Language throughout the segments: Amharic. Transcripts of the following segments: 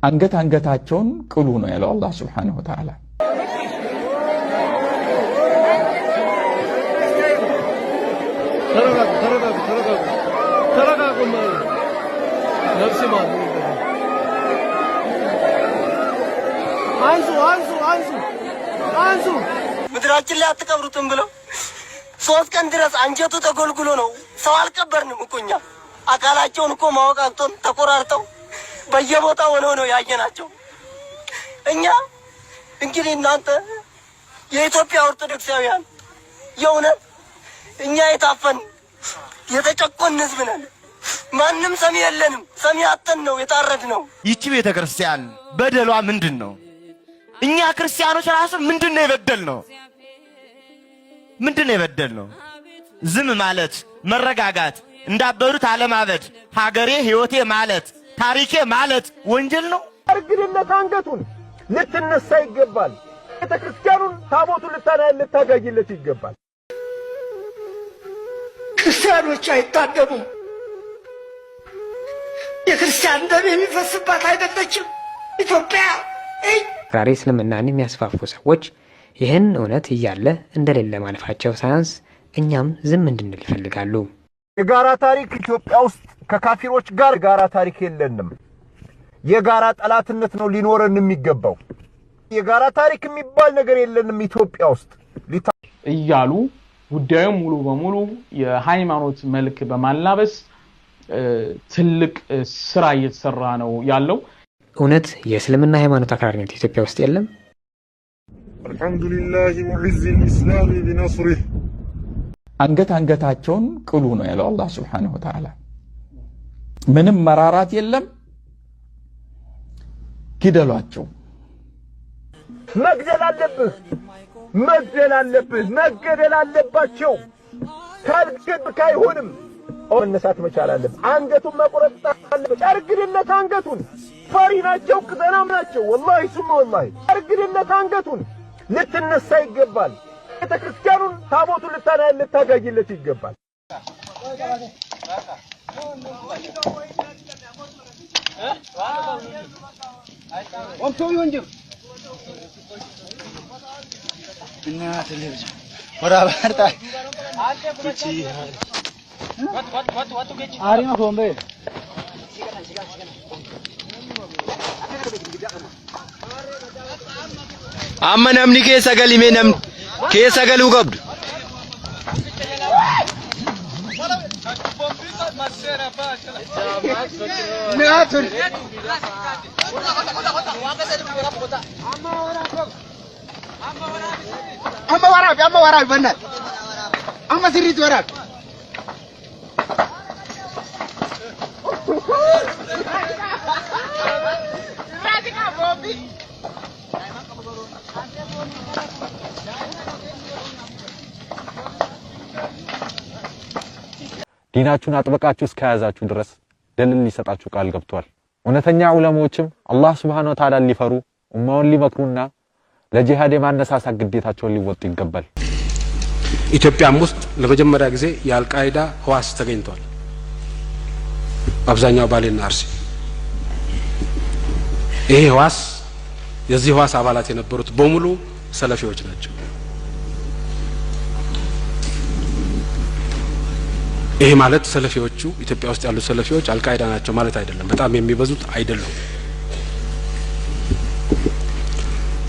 አንገታቸውን ቅሉ ነው ያለው አላህ Subhanahu Wa Ta'ala ተረጋጉ ነፍስ ማን አንሱ ምድራችን ላይ አትቀብሩትም ብለው 3 ቀን ድረስ አንጀቱ ተጎልጉሎ ነው ሰው አልቀበርንም እኮኛ አካላቸውን እኮ ማወቃቅቶን ተቆራርጠው በየቦታው ነው ያየናቸው እኛ እንግዲህ እናንተ የኢትዮጵያ ኦርቶዶክሳውያን የእውነት እኛ የታፈን የተጨቆን ህዝብ ነን ማንንም ሰሚ የለንም ሰሚ አጥተን ነው የታረድነው ይቺ ቤተክርስቲያን በደሏ ምንድነው እኛ ክርስቲያኖች ራሱ ምንድነው የበደልነው ዝም ማለት መረጋጋት እንዳበሩት አለማበድ ሀገሬ ህይወቴ ማለት ታሪኬ ማለት ወንጀል ነው አርግልነት አንገቱን ልትነሳ ይገባል ቤተክርስቲያኑን ታቦቱን ልታጋይለት ይገባል ክርስቲያኖች አይታደሙም የክርስቲያን ደም የሚፈስባት አይደለችም ኢትዮጵያ ዛሬ እስልምናን የሚያስፋፉ ሰዎች ይህን እውነት እያለ እንደሌለ ማለፋቸው ሳያንስ እኛም ዝም እንድንል ይፈልጋሉ የጋራ ታሪክ ኢትዮጵያ ውስጥ ከካፊሮች ጋር የጋራ ታሪክ የለንም የጋራ ጠላትነት ነው ሊኖረን የሚገባው የጋራ ታሪክ የሚባል ነገር የለንም ኢትዮጵያ ውስጥ እያሉ ጉዳዩ ሙሉ በሙሉ የሃይማኖት መልክ በማላበስ ትልቅ ስራ እየተሰራ ነው ያለው እውነት የእስልምና ሃይማኖት አክራሪነት ኢትዮጵያ ውስጥ የለም አልহামዱሊላሂ ሙዕዝ الاسلام بنصره አንገታቸውን ቅሉ ነው ያለው አላህ Subhanahu Wa Ta'ala ምንም መራራት የለም ግደሏቸው መግደል አለባቸው ካልገድክ አይሆንም ኦነሳት መቻል አለበት አንገቱን መቆረጥ አለበት አርግልነት አንገቱን ፈሪ ናቸው ቅዘናም ናቸው ወላሂ ሱም ወላሂ አርግልነት አንገቱን ልትነሳ ይገባል ቤተክርስቲያኑን ታቦቱን ልታጋይለት ይገባል ወንቶይ ወንጀል እና ቴሌቪዥን ወራባርታ እቺ ወጥ ገጭ አሪማ ኮምቤ amma namni keessa galime namni keessa galuu qabdu amma waraab banna amma sirriitti waraab ዲናችሁን አጥብቃችሁ እስከያዛችሁ ድረስ ደልን ሊሰጣችሁ ቃል ገብቷል እውነተኛ ዑለማዎችም አላህ Subhanahu Wa Ta'ala ሊፈሩ ኡማውን ሊመክሩና ለጂሃድ የማነሳሳት ግዴታቸውን ሊወጡ ይገባል ኢትዮጵያም ውስጥ ለመጀመሪያ ጊዜ የአልቃይዳ ህዋስ ተገኝቷል አብዛኛው ባሌና አርሲ ይሄ ህዋስ የዚህ ህዋስ አባላት የነበሩት በሙሉ ሰለፊዎች ናቸው ይሄ ማለት ሰለፊዎቹ ኢትዮጵያ ውስጥ ያሉ ሰለፊዎች አልቃይዳ ናቸው ማለት አይደለም በጣም የሚበዙት አይደሉም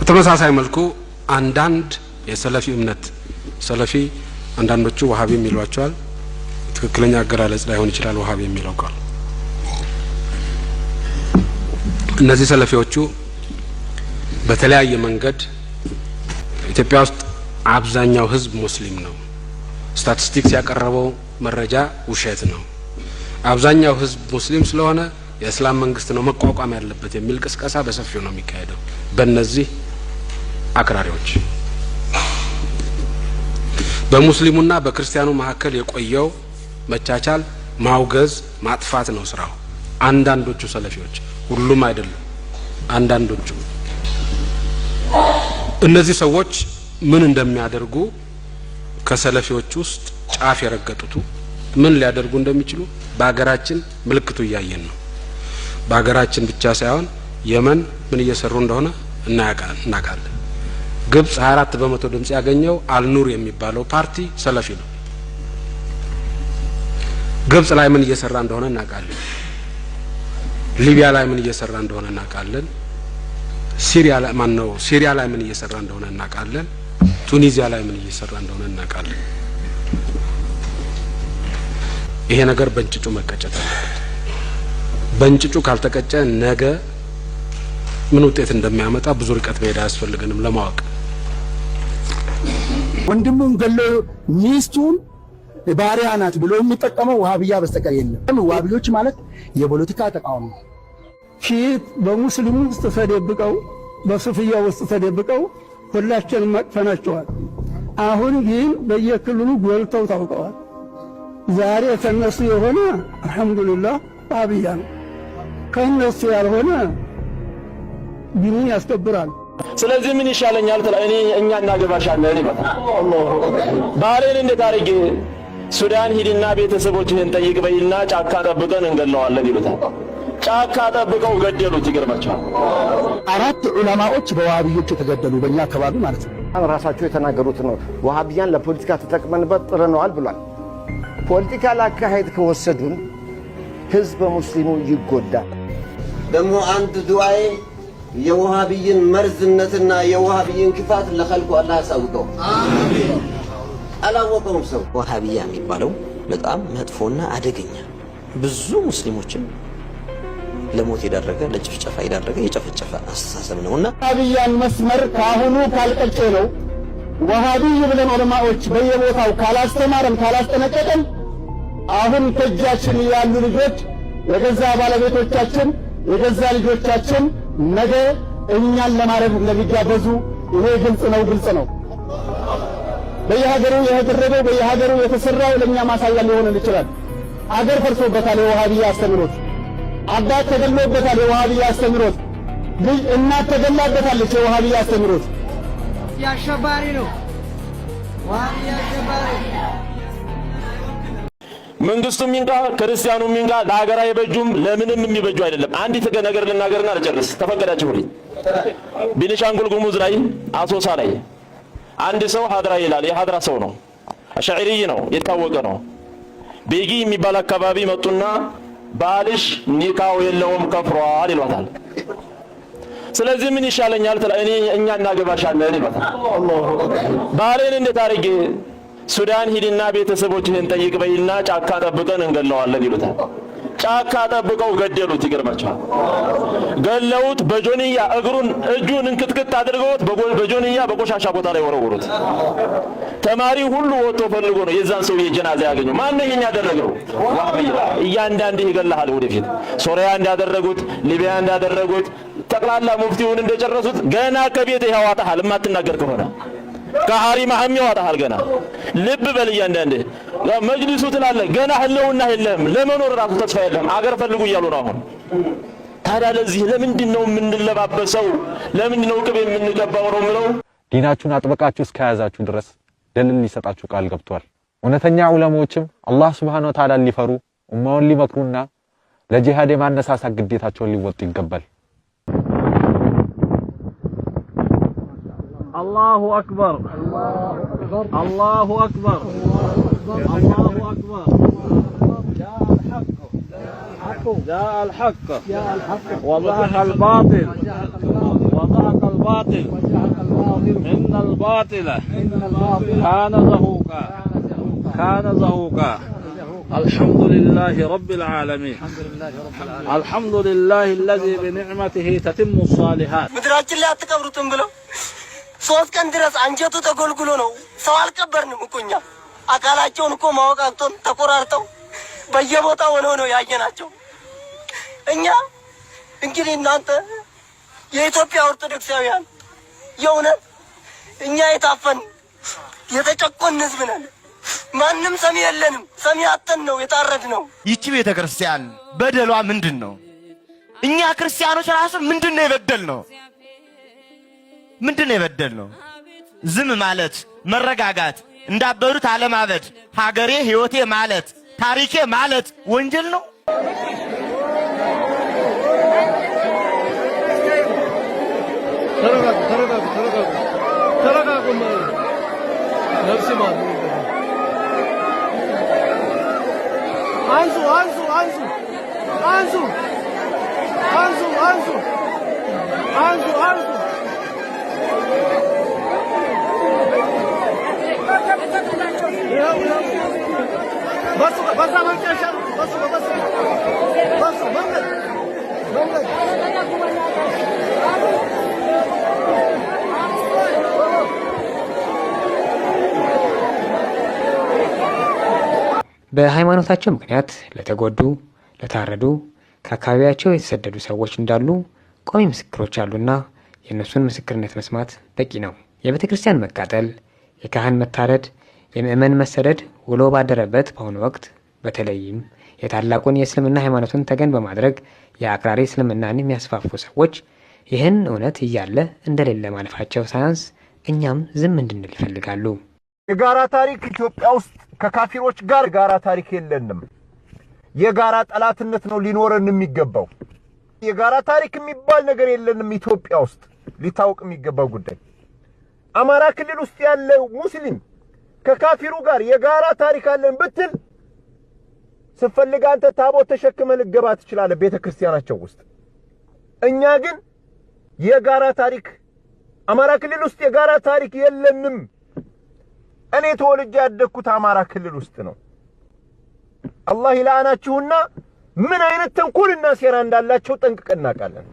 በተመሳሳይ መልኩ አንዳንድ የሰለፊ እምነት ሰለፊ አንዳንዶቹ ወሃቢ የሚሏቸዋል ትክክለኛ አገላለጽ ላይሆን ይችላል ወሃቢ የሚለው ቃል እነዚህ ሰለፊዎቹ በተለያየ መንገድ ኢትዮጵያ ውስጥ አብዛኛው ህዝብ ሙስሊም ነው ስታቲስቲክስ ያቀረበው መረጃ ውሸት ነው አብዛኛው ህዝብ ሙስሊም ስለሆነ የእስላም መንግስት ነው መቋቋም ያለበት የሚል ቅስቀሳ በሰፊው ነው የሚካሄደው በእነዚህ አክራሪዎች በሙስሊሙና በክርስቲያኑ መካከል የቆየው መቻቻል ማውገዝ ማጥፋት ነው ስራው አንዳንዶቹ ሰለፊዎች ሁሉም አይደለም አንዳንዶቹ እነዚህ ሰዎች ምን እንደሚያደርጉ ከሰለፊዎች ውስጥ ጫፍ የረገጡት ምን ሊያደርጉ እንደሚችሉ በአገራችን ምልክቱ ያያየን ነው በአገራችን ብቻ ሳይሆን የመን ምን እየሰሩ እንደሆነ እናውቃለን። ግብጽ 24 በመቶ ድምጽ ያገኘው አልኑር የሚባለው ፓርቲ ሰለፊ ነው። ግብጽ ላይ ምን እየሰራ እንደሆነ እናውቃለን። ሊቢያ ላይ ምን እየሰራ እንደሆነ እናውቃለን። ሲሪያ ላይ ምን እየሰራ እንደሆነ እናውቃለን። ቱኒዚያ ላይ ምን እየሰራ እንደሆነ እናውቃለን። ይሄ ነገር በእንጭጩ መቀጨት አለበት። በእንጭጩ ካልተቀጨ ነገ ምን ውጤት እንደሚያመጣ ብዙ ርቀት መሄድ አያስፈልገንም ለማወቅ። ወንድሙን ገሎ ሚስቱን ባሪያ ናት ብሎ የሚጠቀመው ዋሃብያ በስተቀር የለም። ዋሃቢዎች ማለት የፖለቲካ ተቃዋሚ ፊት በሙስሊሙ ውስጥ ተደብቀው በሱፍያ ውስጥ ተደብቀው ሁላችንም መጥፈናቸዋል። አሁን ግን በየክልሉ ጎልተው ታውቀዋል። ዛሬ ከነሱ የሆነ አልহামዱሊላህ ዋሃብያ ነው፣ ከነሱ ያልሆነ ዲኑን ያስከብራል። ስለዚህ ምን ይሻለኛል እኛ እናገባሻለን ይባላል። ባሌን እንዴት አድርጌ ሱዳን ሂድና ቤተሰቦችህን ጠይቅ በይና ጫካ ጠብቀን እንገለዋለን ይሉታል። ጫካ ጠብቀው ገደሉት። ይገርማቸዋል። 4 ዑለማዎች በዋሃብዮች የተገደሉ በእኛ አካባቢ ማለት ነው። ራሳቸው የተናገሩት ነው። ዋሃብያን ለፖለቲካ ተጠቅመንበት ጥረነዋል ብሏል። ፖለቲካ ላካሄድ ከወሰዱን ህዝብ ሙስሊሙ ይጎዳል። ደግሞ አንድ ዱዓዬ የዋሃብይን መርዝነትና የዋሃብይን ክፋት ለኸልቁ አላህ ያሳውቀው። አሜን። አላወቀውም ሰው ዋሃብያ የሚባለው በጣም መጥፎና አደገኛ ብዙ ሙስሊሞችን ለሞት የዳረገ ለጭፍጨፋ የዳረገ የጨፈጨፈ አስተሳሰብ ነውና ዋሃብያን መስመር ካሁኑ ካልቀጨ ነው ዋሃብይ ብለን ዑለማዎች በየቦታው ካላስተማረን ካላስጠነቀቀን አሁን ከእጃችን ያሉ ልጆች የገዛ ባለቤቶቻችን የገዛ ልጆቻችን ነገ እኛን ለማረድ እንደሚጋበዙ ይሄ ግልጽ ነው። በየሀገሩ የተደረገው በየሀገሩ የተሰራው ለኛ ማሳያ ሊሆን ይችላል። አገር ፈርሶበታል የዋሃብያ አስተምሮት፣ አባት ተገሎበታል የዋሃብያ አስተምሮት፣ ልጅ እናት ተገላበታለች የዋሃብያ አስተምሮት። ያሸባሪ ነው ዋሃብያ አሸባሪ። መንግስቱም ይንቃ ክርስቲያኑም ይንቃ ለሀገር አይበጁም፣ ለምንም የሚበጁ አይደለም። አንዲት ነገር ልናገርና ልጨርስ ተፈቀዳችሁልኝ። ቤኒሻንጉል ጉሙዝ ላይ አሶሳ ላይ አንድ ሰው ሀድራ ይላል። የሀድራ ሰው ነው፣ አሽዓሪይ ነው፣ የታወቀ ነው። ቤጊ የሚባል አካባቢ መጡና ባልሽ ኒካው የለውም ከፍሯል ይሏታል። ስለዚህ ምን ይሻለኛል እኛ እናገባሻለን ይሏታል። ባሌን እንዴት አድርጌ ሱዳን ሂድና ቤተሰቦችህን ጠይቅ በይና ጫካ ጠብቀን እንገለዋለን ይሉታል። ጫካ ጠብቀው ገደሉት። ይገርማቸዋል። ገለውት በጆንያ እጁን እንክትክት አድርገውት በጆንያ በቆሻሻ ቦታ ላይ ወረወሩት። ተማሪ ሁሉ ወጥቶ ፈልጎ ነው የዛን ሰው የጀናዛ ያገኘው። ማን ነው ይሄን ያደረገው? ዋሃብያ። እያንዳንዱ ይገላል። ወደፊት ሶሪያ እንዳደረጉት ሊቢያ እንዳደረጉት ጠቅላላ ሙፍቲውን እንደጨረሱት ገና ከቤት ያዋጣሃል የማትናገር ከሆነ ከሐሪም አህም ያወጣሃል። ገና ልብ በል እያንዳንዴ መጅሊሱ ትላለህ ገና ህልውና የለም፣ ለመኖር ራሱ ተስፋ የለም። አገር ፈልጉ እያሉ ነው አሁን። ታዲያ ለዚህ ለምንድን ነው የምንለባበሰው? ለምንድን ነው ቅቤ የምንቀባው ነው የምለው? ዲናችሁን አጥብቃችሁ እስከያዛችሁ ድረስ ድልን ሊሰጣችሁ ቃል ገብቷል። እውነተኛ ዑለሞችም አላህ ሱብሓነሁ ወተዓላ ሊፈሩ ኡማውን ሊመክሩና ለጂሃድ የማነሳሳት ግዴታቸውን ሊወጡ ይገባል። الله أكبر الله أكبر الله أكبر جاء الحق وضحك الباطل إن الباطل كان زهوقا الحمد لله رب العالمين الحمد لله الذي بنعمته تتم الصالحات ምድራችን ላይ አትቀብሩትም ብለው 3 ቀን ድረስ አንጀቱ ተጎልጉሎ ነው። ሰው አልቀበርንም እኮ እኛ አካላቸውን እኮ ማወቅ አቅቶን ተቆራርጠው በየቦታው ነው ያየናቸው። እኛ እንግዲህ እናንተ የኢትዮጵያ ኦርቶዶክሳውያን የእውነት እኛ የታፈን የተጨቆን ህዝብ ነን። ማንም ሰሚ የለንም። ሰሚ አጥተን ነው የታረድነው። ይቺ ቤተክርስቲያን በደሏ ምንድነው? እኛ ክርስቲያኖች ራሱ ምንድነው የበደልነው? ምንድነው የበደልነው? ዝም ማለት፣ መረጋጋት፣ እንዳበሩት አለማበድ፣ ሀገሬ ህይወቴ ማለት፣ ታሪኬ ማለት ወንጀል ነው? ተረጋጉ ነፍስ ማን አንሱ በዛ መንቀሻ በሱ መንገድ በሃይማኖታቸው ምክንያት ለተጎዱ፣ ለታረዱ፣ ከአካባቢያቸው የተሰደዱ ሰዎች እንዳሉ ቋሚ ምስክሮች አሉና የእነሱን ምስክርነት መስማት በቂ ነው። የቤተ ክርስቲያን መቃጠል፣ የካህን መታረድ፣ የምእመን መሰደድ ውሎ ባደረበት በአሁኑ ወቅት በተለይም የታላቁን የእስልምና ሃይማኖትን ተገን በማድረግ የአክራሪ እስልምናን የሚያስፋፉ ሰዎች ይህን እውነት እያለ እንደሌለ ማለፋቸው ሳያንስ እኛም ዝም እንድንል ይፈልጋሉ። የጋራ ታሪክ ኢትዮጵያ ውስጥ ከካፊሮች ጋር የጋራ ታሪክ የለንም። የጋራ ጠላትነት ነው ሊኖረን የሚገባው። የጋራ ታሪክ የሚባል ነገር የለንም ኢትዮጵያ ውስጥ። ሊታወቅ የሚገባው ጉዳይ አማራ ክልል ውስጥ ያለው ሙስሊም ከካፊሩ ጋር የጋራ ታሪክ አለን ብትል ስፈልግ አንተ ታቦት ተሸክመህ ልገባ ትችላለህ ቤተክርስቲያናቸው ውስጥ። እኛ ግን የጋራ ታሪክ አማራ ክልል ውስጥ የጋራ ታሪክ የለንም። እኔ ተወልጄ ያደግኩት አማራ ክልል ውስጥ ነው። አላህ ይላናችሁና ምን አይነት ተንኮልና ሴራ እንዳላቸው ጠንቅቀን እናውቃለን።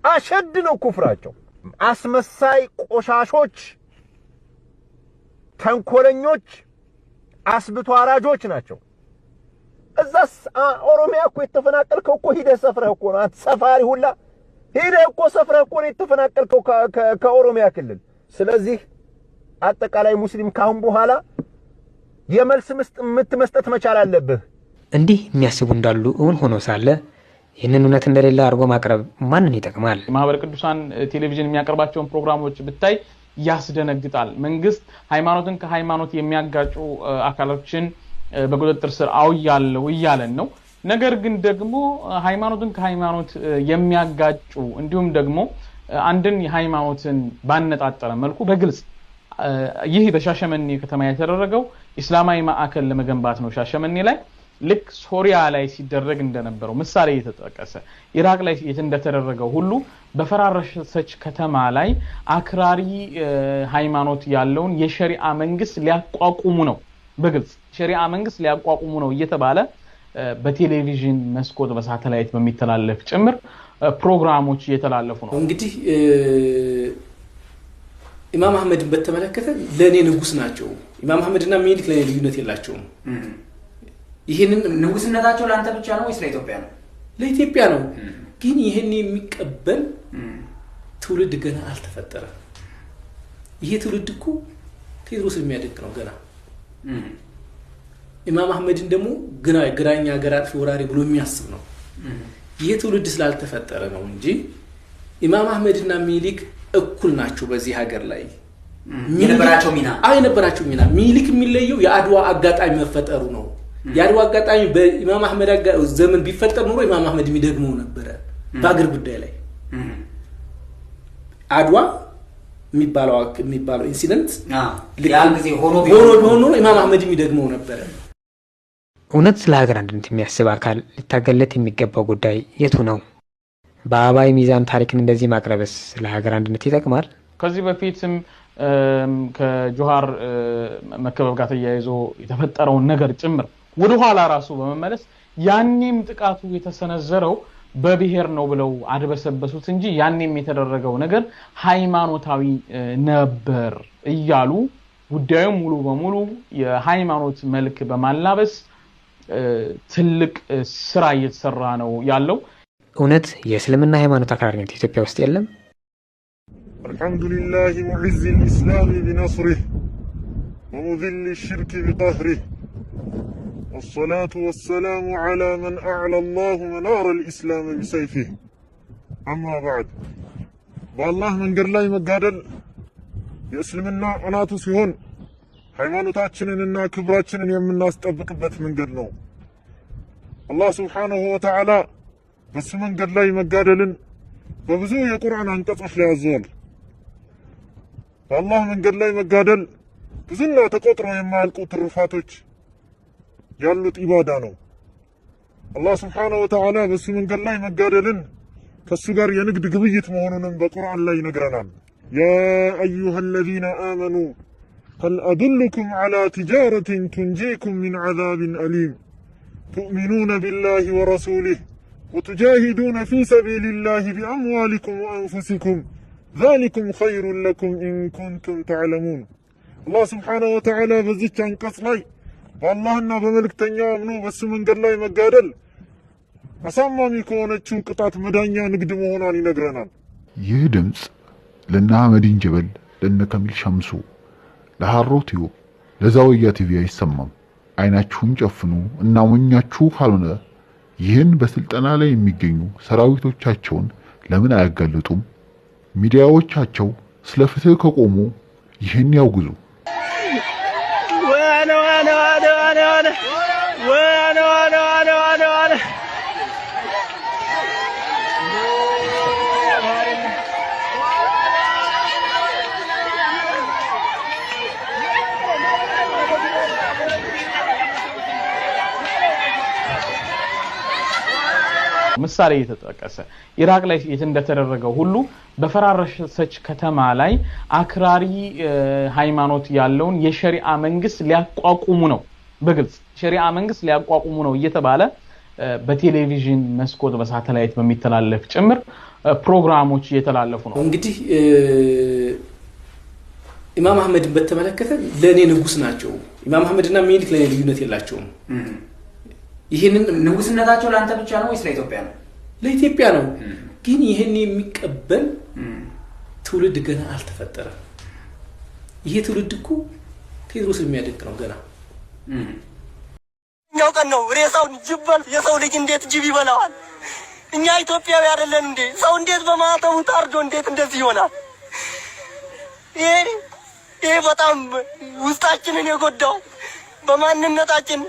አሸድ ነው ኩፍራቸው። አስመሳይ ቆሻሾች፣ ተንኮለኞች፣ አስብቶ አራጆች ናቸው። እዛስ ኦሮሚያ እኮ የተፈናቀልከው እኮ ሂደህ ሰፍረህ እኮ ነው። አንተ ሰፋሪ ሁላ ሂደህ እኮ ሰፍረህ እኮ ነው የተፈናቀልከው ከኦሮሚያ ክልል። ስለዚህ አጠቃላይ ሙስሊም ካሁን በኋላ የመልስ መስጠት መቻል አለብህ። እንዲህ የሚያስቡ እንዳሉ እውን ሆኖ ሳለ ይህንን እውነት እንደሌለ አድርጎ ማቅረብ ማንን ይጠቅማል? ማህበረ ቅዱሳን ቴሌቪዥን የሚያቀርባቸውን ፕሮግራሞች ብታይ ያስደነግጣል። መንግስት ሃይማኖትን ከሃይማኖት የሚያጋጩ አካሎችን በቁጥጥር ስር አውያለው እያለን ነው። ነገር ግን ደግሞ ሃይማኖትን ከሃይማኖት የሚያጋጩ እንዲሁም ደግሞ አንድን የሃይማኖትን ባነጣጠረ መልኩ በግልጽ ይህ በሻሸመኔ ከተማ የተደረገው እስላማዊ ማዕከል ለመገንባት ነው። ሻሸመኔ ላይ ልክ ሶሪያ ላይ ሲደረግ እንደነበረው ምሳሌ የተጠቀሰ ኢራቅ ላይ እንደተደረገው ሁሉ በፈራረሰች ከተማ ላይ አክራሪ ሃይማኖት ያለውን የሸሪዓ መንግስት ሊያቋቁሙ ነው። በግልጽ ሸሪዓ መንግስት ሊያቋቁሙ ነው እየተባለ በቴሌቪዥን መስኮት በሳተላይት በሚተላለፍ ጭምር ፕሮግራሞች እየተላለፉ ነው። እንግዲህ ኢማም አህመድን በተመለከተ ለኔ ንጉስ ናቸው። ኢማም አህመድና ሚኒሊክ ለኔ ልዩነት የላቸውም። ይሄንን ንጉስነታቸው ለአንተ ብቻ ነው ወይስ ለኢትዮጵያ ነው? ለኢትዮጵያ ነው። ግን ይሄን የሚቀበል ትውልድ ገና አልተፈጠረም። ይሄ ትውልድ እኮ ቴዎድሮስ የሚያደንቅ ነው ገና። ኢማም አህመድን ደግሞ ግራኛ ሀገር አጥፊ ወራሪ ብሎ የሚያስብ ነው። ይሄ ትውልድ ስላልተፈጠረ ነው እንጂ ኢማም አህመድና ሚኒሊክ እኩል ናቸው በዚህ ሀገር ላይ። የነበራቸው ሚና ሚኒሊክ የሚለየው የአድዋ አጋጣሚ መፈጠሩ ነው። የአድዋ አጋጣሚ በኢማም አህመድ ዘመን ቢፈጠር ኖሮ ኢማም አህመድ የሚደግመው ነበረ በአገር ጉዳይ ላይ። አድዋ የሚባለው ኢንሲደንት ያን ጊዜ ሆኖ ኢማም አህመድ የሚደግመው ነበረ። እውነት ስለ ሀገር አንድነት የሚያስብ አካል ሊታገለት የሚገባው ጉዳይ የቱ ነው? በአባይ ሚዛን ታሪክን እንደዚህ ማቅረብስ ለሀገር አንድነት ይጠቅማል? ከዚህ በፊትም ከጆሃር መከበብ ጋር ተያይዞ የተፈጠረውን ነገር ጭምር ወደ ኋላ ራሱ በመመለስ ያኔም ጥቃቱ የተሰነዘረው በብሔር ነው ብለው አድበሰበሱት እንጂ ያኔም የተደረገው ነገር ሃይማኖታዊ ነበር እያሉ ጉዳዩ ሙሉ በሙሉ የሃይማኖት መልክ በማላበስ ትልቅ ስራ እየተሰራ ነው ያለው። እውነት የእስልምና ሃይማኖት አክራሪነት ኢትዮጵያ ውስጥ የለም? አልሐምዱሊላህ ሙዕዝ الاسلام بنصره ومذل الشرك بقهره والصلاة والسلام على من أعلى الله منار الإسلام بسيفه أما بعد والله من قر لاي مقادل يسلمنا عناتو سيهون ሃይማኖታችንንና ክብራችንን የምናስጠብቅበት መንገድ ነው። አላህ Subhanahu Wa Ta'ala በሱ መንገድ ላይ መጋደልን በብዙ የቁርአን አንቀጾች ላይ አዟል። በአላህ መንገድ ላይ መጋደል ብዙና ተቆጥሮ የማያልቁ ትሩፋቶች ያሉት ኢባዳ ነው። አላህ ስብሓነሁ ወተዓላ በሱ መንገድ ላይ መጋደልን ከሱ ጋር የንግድ ግብይት መሆኑንም በቁርአን ላይ ይነግረናል። ያ አዩሃ አለዚነ አመኑ هل أدلكم على تجارة تنجيكم من عذاب أليم تؤمنون بالله ورسوله وتجاهدون في سبيل الله بأموالكم وأنفسكم ذلكم خير لكم إن كنتم تعلمون. الله سبحانه وتعالى بزيت عن قصلي والله إنه بملك تنيامنو بس من قال لي مقادل أسمى ميكونة شو قطعة مدانيا نقدمونا لنقرنا. يهدمس لنا عمدين جبل لنا كميل شمسو ለሃሮቲው ለዛውያ ቲቪ አይሰማም። አይናችሁን ጨፍኑ እና ወኛችሁ ካልሆነ ይህን በስልጠና ላይ የሚገኙ ሰራዊቶቻቸውን ለምን አያጋልጡም? ሚዲያዎቻቸው ስለ ፍትህ ከቆሙ ይህን ያውግዙ። ምሳሌ የተጠቀሰ ኢራቅ ላይ እንደተደረገው ሁሉ በፈራረሰች ከተማ ላይ አክራሪ ሃይማኖት ያለውን የሸሪዓ መንግስት ሊያቋቁሙ ነው። በግልጽ ሸሪዓ መንግስት ሊያቋቁሙ ነው እየተባለ በቴሌቪዥን መስኮት በሳተላይት በሚተላለፍ ጭምር ፕሮግራሞች እየተላለፉ ነው። እንግዲህ ኢማም አህመድን በተመለከተ ለኔ ንጉስ ናቸው። ኢማም አህመድና ሚኒክ ለኔ ልዩነት የላቸውም። ይሄንን ንጉስነታቸው ለአንተ ብቻ ነው ወይስ ለኢትዮጵያ ነው? ለኢትዮጵያ ነው። ግን ይሄን የሚቀበል ትውልድ ገና አልተፈጠረም። ይሄ ትውልድ እኮ ቴዎድሮስ የሚያደንቅ ነው ገና። እኛው ቀን ነው ሬሳውን ጅበል የሰው ልጅ እንዴት ጅብ ይበላዋል? እኛ ኢትዮጵያዊ አይደለን እንዴ? ሰው እንዴት በማተቡ ታርዶ እንዴት እንደዚህ ይሆናል? ይሄ በጣም ውስጣችንን የጎዳው በማንነታችን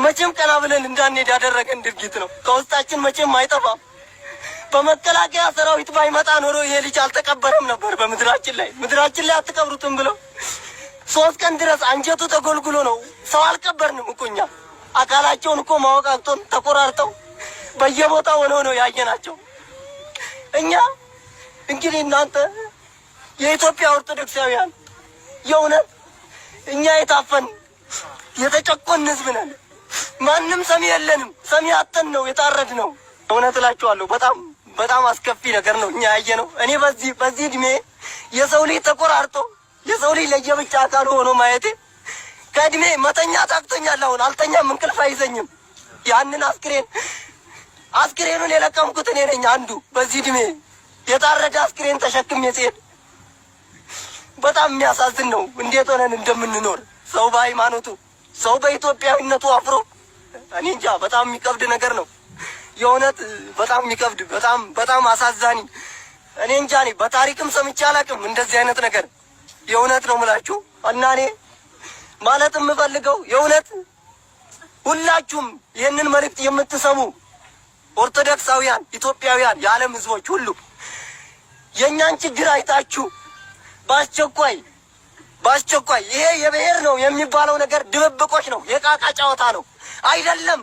መቼም ቀና ብለን እንዳንሄድ ያደረገን ድርጊት ነው። ከውስጣችን መቼም አይጠፋም። በመከላከያ ሰራዊት ባይመጣ ኖሮ ይሄ ልጅ አልተቀበረም ነበር በምድራችን ላይ። ምድራችን ላይ አትቀብሩትም ብለው 3 ቀን ድረስ አንጀቱ ተጎልጉሎ ነው። ሰው አልቀበርንም እኮ እኛ። አካላቸውን እኮ ማወቅ አቅቶን ተቆራርጠው በየቦታው ሆነው ነው ያየናቸው። እኛ እንግዲህ እናንተ የኢትዮጵያ ኦርቶዶክሳውያን የእውነት እኛ የታፈን የተጨቆን ህዝብ ነን። ማንም ሰሚ የለንም። ሰሚ አጥተን ነው የታረድ ነው። እውነት እላችኋለሁ በጣም አስከፊ ነገር ነው እኛ ያየነው። እኔ በዚህ እድሜ የሰው ልጅ ተቆራርጦ የሰው ልጅ ለየብቻ አካል ሆኖ ማየቴ ከእድሜ መተኛ ታክቶኛል። አሁን አልተኛም፣ እንቅልፍ አይዘኝም። ያንን አስክሬኑን የለቀምኩት እኔ ነኝ አንዱ። በዚህ እድሜ የታረደ አስክሬን ተሸክሜ ስሄድ በጣም የሚያሳዝን ነው። እንዴት ሆነን እንደምንኖር ሰው በሃይማኖቱ ሰው በኢትዮጵያዊነቱ አፍሮ እኔ እንጃ። በጣም የሚከብድ ነገር ነው የእውነት በጣም የሚከብድ በጣም አሳዛኝ። እኔ እንጃ እኔ በታሪክም ሰምቼ አላውቅም እንደዚህ አይነት ነገር። የእውነት ነው የምላችሁ እና እኔ ማለት የምፈልገው የእውነት ሁላችሁም ይህንን መልእክት የምትሰሙ ኦርቶዶክሳውያን ኢትዮጵያውያን የዓለም ህዝቦች ሁሉ የእኛን ችግር አይታችሁ በአስቸኳይ ይሄ የብሔር ነው የሚባለው ነገር ድብብቆች ነው፣ የቃቃ ጨዋታ ነው አይደለም።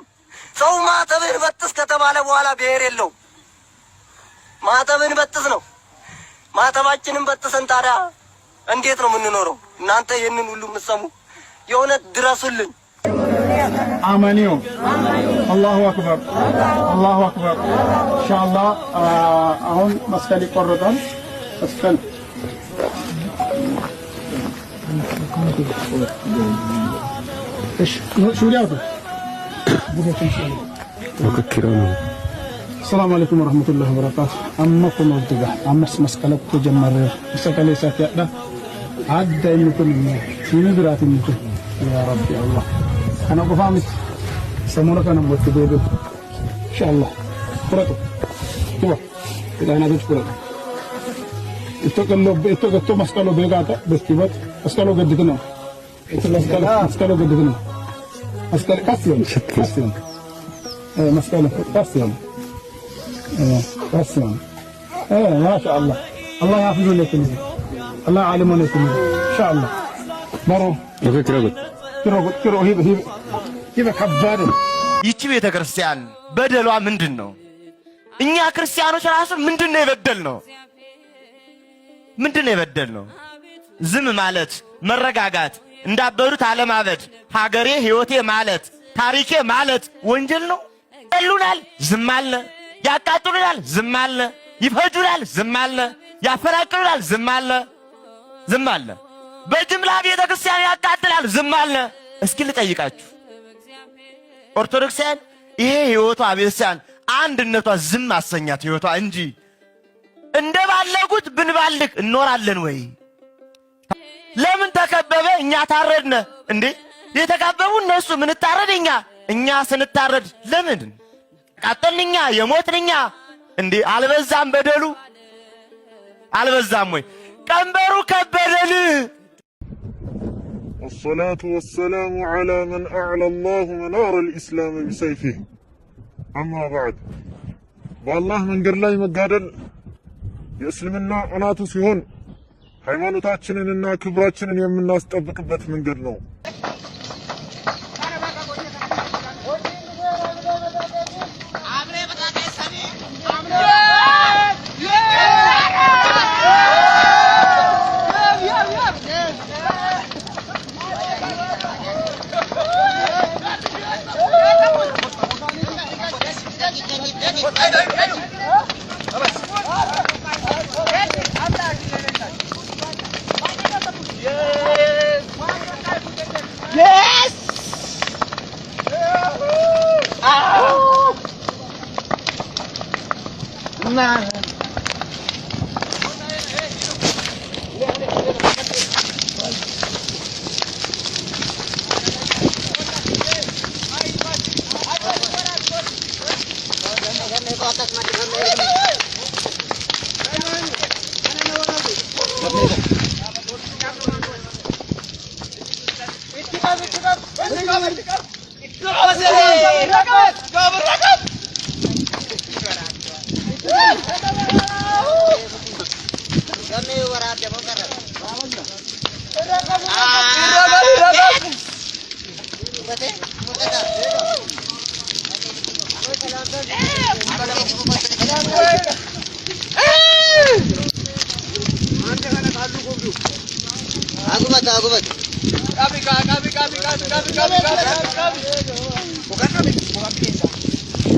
ሰው ማተብን በጥስ ከተባለ በኋላ ብሔር የለውም። ማተብን በጥስ ነው። ማተባችንን በጥሰን ታዲያ እንዴት ነው የምንኖረው? እናንተ ይህንን ሁሉ የምትሰሙ የእውነት ድረሱልኝ። አማኒዮ አላሁ አክበር አላሁ አክበር። ኢንሻአላህ አሁን መስቀል ይቆረጣል። መስቀል شو رياضه السلام عليكم ورحمة الله وبركاته. أمكم الدجاج أمس مسكلك تجمر مسكلي ساتيا عدى يمكن ينقرأ يمكن يا ربي الله. أنا بفهمت سمونك أنا بوتدوب إن شاء الله. قرأت هو إذا أنا بتقرأ itu maskalo begata bestibat maskalo gedegno itu maskalo gedegno maskalo kasian maskalo kasian ما شاء الله الله يحفظه لك الله عالم ونسمي إن شاء الله مرو كيرو هي كبار ይቺ ቤተ ክርስቲያን በደሏ ምንድነው? እኛ ክርስቲያኖች ራሱ ምንድነው የበደልነው? ምንድነው የበደልነው? ዝም ማለት፣ መረጋጋት፣ እንዳበሩት አለማበድ፣ ሀገሬ ህይወቴ ማለት፣ ታሪኬ ማለት ወንጀል ነው? ይሉናል፣ ዝም አለ። ያቃጥሉናል፣ ዝም አለ። ይፈጁናል፣ ዝም አለ። ያፈናቅሉናል፣ ዝም አለ። ዝም አለ። በጅምላ ቤተ ክርስቲያን ያቃጥላል፣ ዝም አለ። እስኪ ልጠይቃችሁ ኦርቶዶክሳውያን፣ ይሄ ህይወቷ ቤተክርስቲያን አንድነቷ ዝም አሰኛት ህይወቷ እንጂ እንደባለጉት ብንባልግ እንኖራለን ወይ? ለምን ተከበበ? እኛ ታረድነ እንዴ? የተከበቡ እነሱ ምን ታረደኛ? እኛ ስንታረድ ለምን ቃጠልኛ? የሞትንኛ እንዴ? አልበዛም በደሉ? አልበዛም ወይ? ቀንበሩ ከበደን። والصلاة والسلام على من أعلى الله منار الإسلام بسيفه أما بعد والله من قر لا يمقادل يسلمنا أناتو سيهون ሃይማኖታችንን እና ክብራችንን የምናስጠብቅበት መንገድ ነው።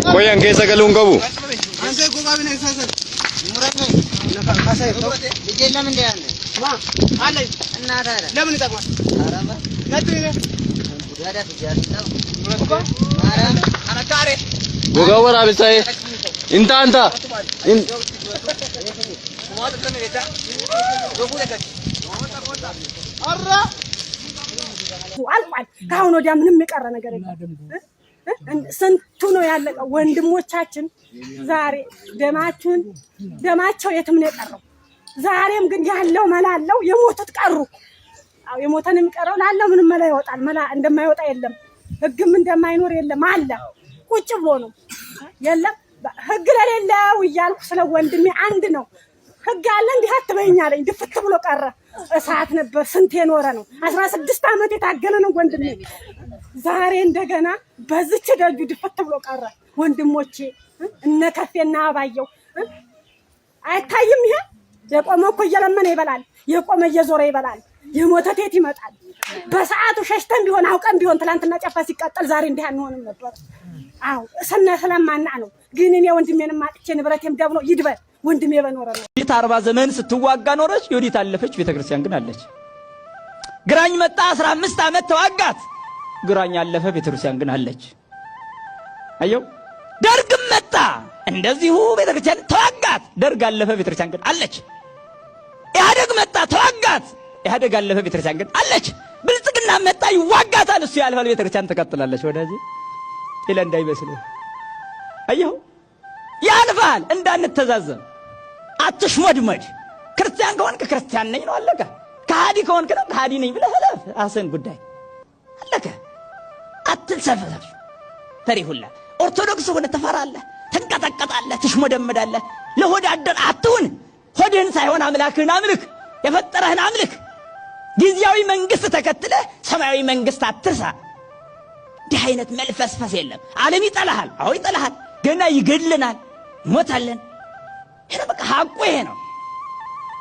Koyan keessa galuun qabu. Gogaa waraabessaa'e inta አልቋል። ከአሁን ወዲያ ምንም የቀረ ነገር የለም። ስንቱ ነው ያለቀው? ወንድሞቻችን ዛሬ ደማቸው የትም ነው የቀረው። ዛሬም ግን ያለው መላ አለው። የሞቱት ቀሩ። አዎ የሞተን የሚቀረው ላለው ምንም መላ ይወጣል። መላ እንደማይወጣ የለም። ህግም እንደማይኖር የለም። አለ ቁጭ ብሎ ነው የለም። ህግ ለሌለው እያልኩ ስለ ወንድሜ አንድ ነው ህግ አለ እንዲህ አትበይኛለኝ። ድፍት ብሎ ቀረ። እሳት ነበር ስንት የኖረ ነው። 16 ዓመት የታገለ ነው ወንድሜ። ዛሬ እንደገና በዝች ደጁ ድፍት ብሎ ቀረ። ወንድሞቼ እነ ከፌና አባየው አይታይም። ይሄ የቆመ እኮ እየለመነ ይበላል። የቆመ እየዞረ ይበላል። የሞተ ቴት ይመጣል። በሰዓቱ ሸሽተን ቢሆን አውቀን ቢሆን ትላንትና ጨፋ ሲቃጠል ዛሬ እንዲህ አንሆንም ነበር። አዎ ስለማና ነው። ግን እኔ ወንድሜንም አጥቼ ንብረቴም ደብሎ ይድበር ወንድሜ በኖረ ነው። 40 ዘመን ስትዋጋ ኖረች። ዮዲት አለፈች። ቤተክርስቲያን ግን አለች። ግራኝ መጣ 15 ዓመት ተዋጋት። ግራኝ አለፈ። ቤተክርስቲያን ግን አለች። አየው። ደርግም መጣ እንደዚሁ ቤተክርስቲያን ተዋጋት። ደርግ አለፈ። ቤተክርስቲያን ግን አለች። ኢህአዴግ መጣ ተዋጋት። ኢህአዴግ አለፈ። ቤተክርስቲያን ግን አለች። ብልጽግና መጣ ይዋጋታል። እሱ ያልፋል። ቤተክርስቲያን ትቀጥላለች። ወዳጅ ኢላ እንዳይመስልህ። አየው ያልፋል። እንዳንተዛዘብ አትሽመድመድ። ክርስቲያን ከሆንክ ክርስቲያን ነኝ ነው አለቀ። ከሃዲ ከሆንክ ነው ከሃዲ ነኝ ብለህ እለፍ። አሰን ጉዳይ አለቀ። አትልሰፈሰፍ። ተሪሁላ ኦርቶዶክስ ሆነ ተፈራለህ፣ ትንቀጠቀጣለህ፣ ትሽመደመዳለህ። ለሆድ አደር አትሁን። ሆድህን ሳይሆን አምላክህን አምልክ። የፈጠረህን አምልክ። ጊዜያዊ መንግስት ተከትለ ሰማያዊ መንግስት አትርሳ። እንዲህ አይነት መልፈስፈስ የለም። ዓለም ይጠላሃል። አዎ ይጠላሃል። ገና ይገድልናል፣ ሞታለን። ይሄ በቃ ሐቁ ይሄ ነው።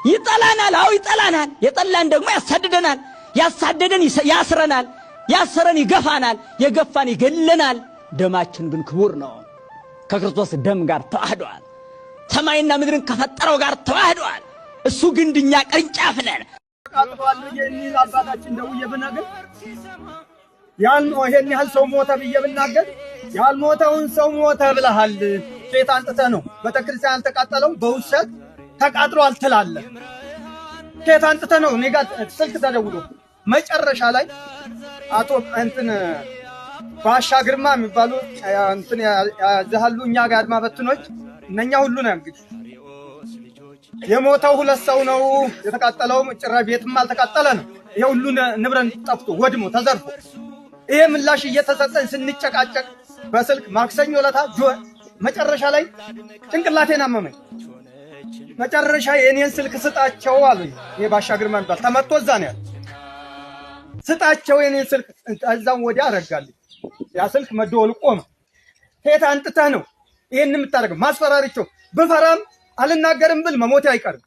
ይጠላናል። አዎ ይጠላናል። የጠላን ደግሞ ያሳድደናል። ያሳደደን ያስረናል። ያሰረን ይገፋናል። የገፋን ይገድልናል። ደማችን ግን ክቡር ነው። ከክርስቶስ ደም ጋር ተዋህዷል። ሰማይና ምድርን ከፈጠረው ጋር ተዋህዷል። እሱ ግንድኛ ቅርንጫፍ ነን። ተቃጥሏል የሚል አባታችን ደውዬ ብናገር ይሄን ያህል ሰው ሞተ ብዬ ብናገር ያልሞተውን ሰው ሞተ ብለሃል። ሴት አንጥተህ ነው ቤተክርስቲያን ያልተቃጠለው በውሸት ተቃጥሏል ትላለህ። ሴት አንጥተህ ነው። እኔ ጋር ስልክ ተደውሎ መጨረሻ ላይ አቶ ባሻ ግርማ የሚባሉ ያዛሉ እኛ ጋር አድማ በትኖች እነኛ ሁሉ ነው እንግዲህ የሞተው 2 ሰው ነው። የተቃጠለው ጭራሽ ቤትም አልተቃጠለ ነው። ይሄ ሁሉ ንብረት ጠፍቶ ወድሞ ተዘርፎ ይሄ ምላሽ እየተሰጠን ስንጨቃጨቅ በስልክ ማክሰኞ ለታ መጨረሻ ላይ ጭንቅላቴን አመመኝ። መጨረሻ የኔን ስልክ ስጣቸው አሉኝ። ይሄ ባሻ ግርማ የሚባል ተመቶ እዛ ነው ያለው። ስጣቸው የኔን ስልክ እዛው ወዲያ አረጋልኝ። ያ ስልክ መደወል ቆመ። ሴት አንጥተህ ነው ይሄን የምታደርገው? ማስፈራሪቸው ብፈራም አልናገርም ብል መሞቴ አይቀርም።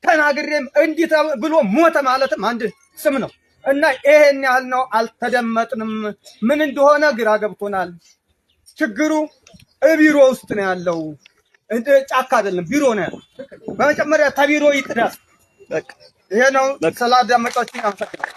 ተናግሬም እንዲህ ብሎ ሞተ ማለትም አንድ ስም ነው እና ይሄን ያህል ነው። አልተደመጥንም። ምን እንደሆነ ግራ ገብቶናል። ችግሩ ቢሮ ውስጥ ነው ያለው፣ ጫካ አይደለም፣ ቢሮ ነው ያለው። በመጀመሪያ ተቢሮ ይጥዳስ። በቃ ይሄ ነው። ሰላም ዳመጣችሁ። አመሰግናለሁ።